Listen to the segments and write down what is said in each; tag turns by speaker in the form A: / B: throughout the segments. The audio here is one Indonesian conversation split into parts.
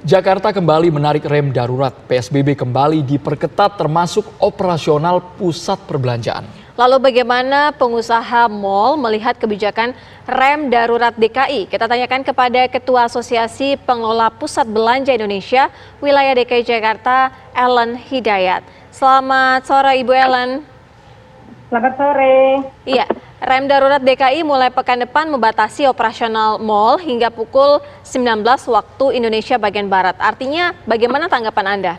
A: Jakarta kembali menarik rem darurat. PSBB kembali diperketat termasuk operasional pusat perbelanjaan.
B: Lalu bagaimana pengusaha mal melihat kebijakan rem darurat DKI? Kita tanyakan kepada Ketua Asosiasi Pengelola Pusat Belanja Indonesia, Wilayah DKI Jakarta, Ellen Hidayat. Selamat sore Ibu Ellen.
C: Selamat sore.
B: Iya, rem darurat DKI mulai pekan depan membatasi operasional mal hingga pukul 19 waktu Indonesia bagian Barat. Artinya bagaimana tanggapan Anda?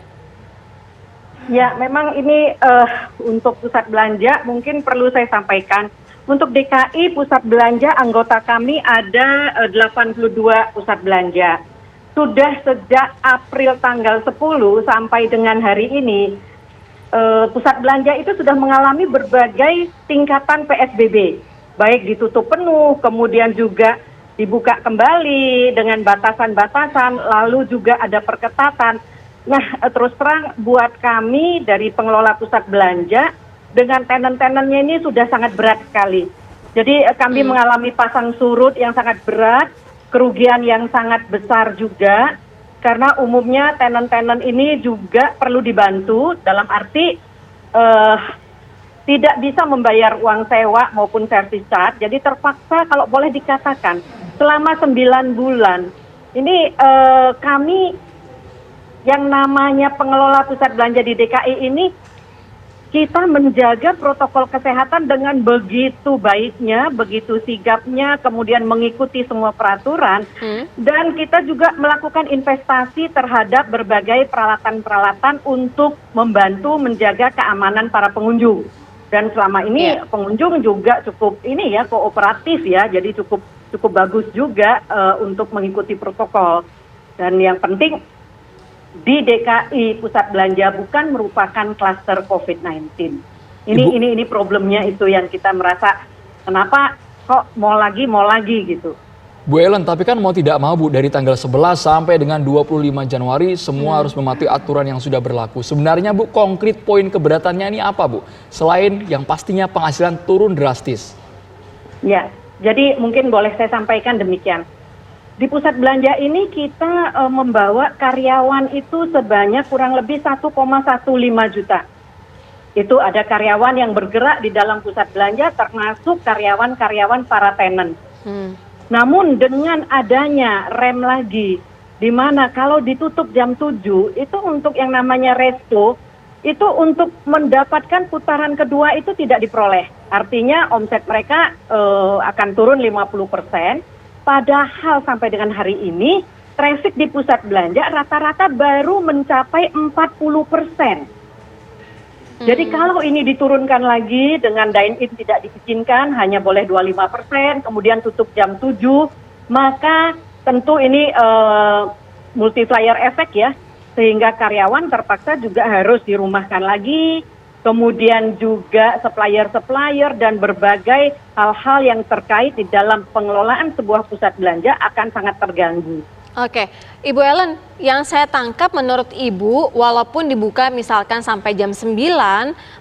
C: Ya, memang ini untuk pusat belanja mungkin perlu saya sampaikan. Untuk DKI pusat belanja anggota kami ada 82 pusat belanja. Sudah sejak April tanggal 10 sampai dengan hari ini, pusat belanja itu sudah mengalami berbagai tingkatan PSBB. Baik ditutup penuh, kemudian juga dibuka kembali dengan batasan-batasan, lalu juga ada perketatan. Nah, terus terang buat kami dari pengelola pusat belanja dengan tenant-tenantnya ini sudah sangat berat sekali. Jadi kami mengalami pasang surut yang sangat berat, kerugian yang sangat besar juga, karena umumnya tenant-tenant ini juga perlu dibantu dalam arti tidak bisa membayar uang sewa maupun service charge. Jadi terpaksa kalau boleh dikatakan selama 9 bulan ini kami yang namanya pengelola pusat belanja di DKI ini, kita menjaga protokol kesehatan dengan begitu baiknya, begitu sigapnya, kemudian mengikuti semua peraturan, dan kita juga melakukan investasi terhadap berbagai peralatan-peralatan untuk membantu menjaga keamanan para pengunjung. Dan selama ini pengunjung juga cukup kooperatif ya, jadi cukup bagus juga untuk mengikuti protokol. Dan yang penting, di DKI pusat belanja bukan merupakan klaster COVID-19. Ini problemnya itu yang kita merasa kenapa kok mau lagi gitu.
A: Bu Ellen, tapi kan mau tidak mau Bu, dari tanggal 11 sampai dengan 25 Januari semua harus mematuhi aturan yang sudah berlaku. Sebenarnya Bu, konkret poin keberatannya ini apa Bu? Selain yang pastinya penghasilan turun drastis. Ya,
C: jadi mungkin boleh saya sampaikan demikian. Di pusat belanja ini kita membawa karyawan itu sebanyak kurang lebih 1,15 juta. Itu ada karyawan yang bergerak di dalam pusat belanja termasuk karyawan-karyawan para tenant. Namun dengan adanya rem lagi, di mana kalau ditutup jam 7, itu untuk yang namanya resto, itu untuk mendapatkan putaran kedua itu tidak diperoleh. Artinya omset mereka akan turun 50%. Padahal sampai dengan hari ini, traffic di pusat belanja rata-rata baru mencapai 40%. Jadi kalau ini diturunkan lagi dengan dine-in tidak diizinkan, hanya boleh 25%, kemudian tutup jam 7, maka tentu ini multiplier efek ya, sehingga karyawan terpaksa juga harus dirumahkan lagi, kemudian juga supplier-supplier dan berbagai hal-hal yang terkait di dalam pengelolaan sebuah pusat belanja akan sangat terganggu.
B: Oke, Ibu Ellen, yang saya tangkap menurut Ibu, walaupun dibuka misalkan sampai jam 9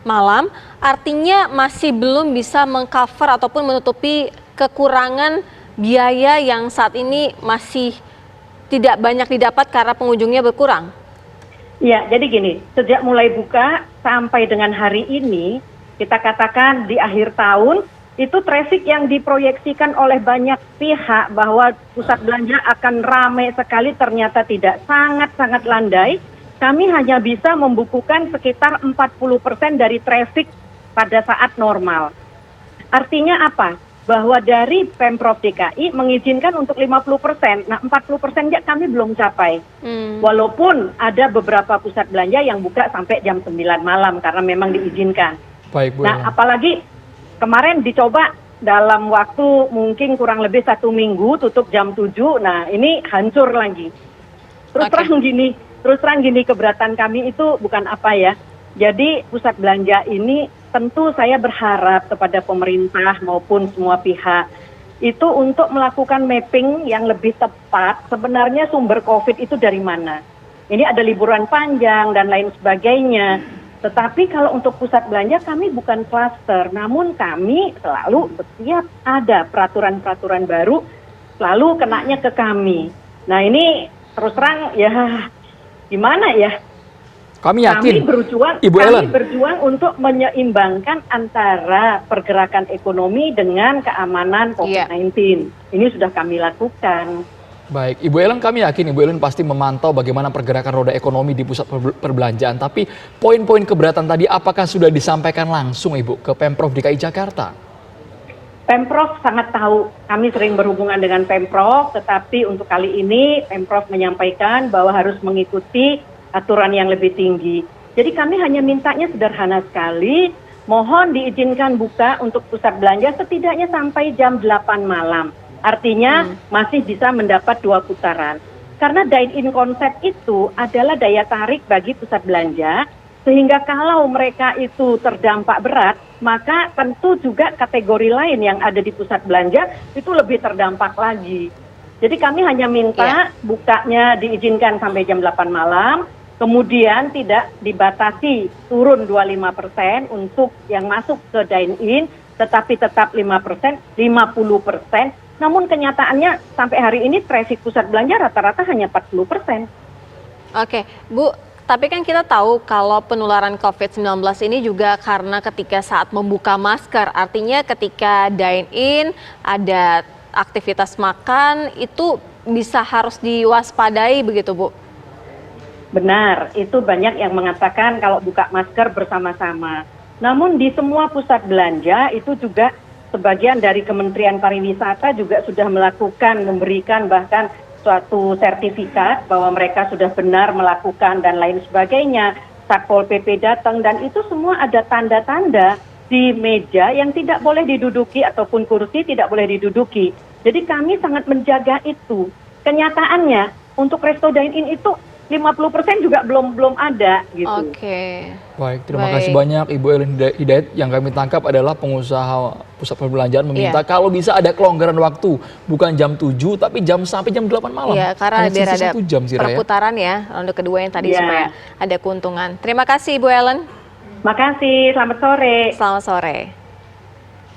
B: malam, artinya masih belum bisa mengcover ataupun menutupi kekurangan biaya yang saat ini masih tidak banyak didapat karena pengunjungnya berkurang.
C: Ya, jadi gini, sejak mulai buka sampai dengan hari ini, kita katakan di akhir tahun, itu traffic yang diproyeksikan oleh banyak pihak bahwa pusat belanja akan ramai sekali, ternyata tidak, sangat-sangat landai. Kami hanya bisa membukukan sekitar 40% dari traffic pada saat normal. Artinya apa? Bahwa dari Pemprov DKI mengizinkan untuk 50%, nah 40%-nya kami belum capai. Walaupun ada beberapa pusat belanja yang buka sampai jam 9 malam karena memang diizinkan.
A: Baik, Bu.
C: Nah, apalagi kemarin dicoba dalam waktu mungkin kurang lebih 1 minggu tutup jam 7, nah ini hancur lagi. Terus terang gini keberatan kami itu bukan apa ya. Jadi pusat belanja ini tentu saya berharap kepada pemerintah maupun semua pihak itu untuk melakukan mapping yang lebih tepat sebenarnya sumber COVID itu dari mana. Ini ada liburan panjang dan lain sebagainya. Tetapi kalau untuk pusat belanja kami bukan klaster, namun kami selalu setiap ada peraturan-peraturan baru selalu kenanya ke kami. Nah ini terus terang ya gimana ya?
A: Kami yakin, Ibu Ellen.
C: Kami berjuang untuk menyeimbangkan antara pergerakan ekonomi dengan keamanan COVID-19. Ini sudah kami lakukan.
A: Baik, Ibu Ellen, kami yakin Ibu Ellen pasti memantau bagaimana pergerakan roda ekonomi di pusat perbelanjaan. Tapi poin-poin keberatan tadi apakah sudah disampaikan langsung Ibu ke Pemprov DKI Jakarta?
C: Pemprov sangat tahu, kami sering berhubungan dengan Pemprov, tetapi untuk kali ini Pemprov menyampaikan bahwa harus mengikuti aturan yang lebih tinggi. Jadi kami hanya mintanya sederhana sekali, mohon diizinkan buka untuk pusat belanja setidaknya sampai jam 8 malam. Artinya masih bisa mendapat 2 putaran. Karena dine-in konsep itu adalah daya tarik bagi pusat belanja, sehingga kalau mereka itu terdampak berat, maka tentu juga kategori lain yang ada di pusat belanja itu lebih terdampak lagi. Jadi kami hanya minta bukanya diizinkan sampai jam 8 malam, kemudian tidak dibatasi turun 25% untuk yang masuk ke dine-in, tetapi tetap 5%, 50%. Namun kenyataannya sampai hari ini traffic pusat belanja rata-rata hanya 40%.
B: Oke, Bu, tapi kan kita tahu kalau penularan COVID-19 ini juga karena ketika saat membuka masker, artinya ketika dine-in, ada aktivitas makan, itu bisa harus diwaspadai begitu, Bu?
C: Benar, itu banyak yang mengatakan kalau buka masker bersama-sama. Namun di semua pusat belanja itu juga sebagian dari Kementerian Pariwisata juga sudah melakukan, memberikan bahkan suatu sertifikat bahwa mereka sudah benar melakukan dan lain sebagainya. Satpol PP datang dan itu semua ada tanda-tanda di meja yang tidak boleh diduduki ataupun kursi tidak boleh diduduki. Jadi kami sangat menjaga itu. Kenyataannya untuk resto dine-in itu 50% juga belum ada gitu.
B: Oke.
A: Baik, terima kasih banyak Ibu Ellen Hidayat. Yang kami tangkap adalah pengusaha pusat perbelanjaan meminta kalau bisa ada kelonggaran waktu, bukan jam 7 tapi sampai jam 8 malam.
B: Iya, karena biar ada perputaran ya, ronde kedua yang tadi supaya ada keuntungan. Terima kasih Ibu Ellen.
C: Makasih, selamat sore.
B: Selamat sore.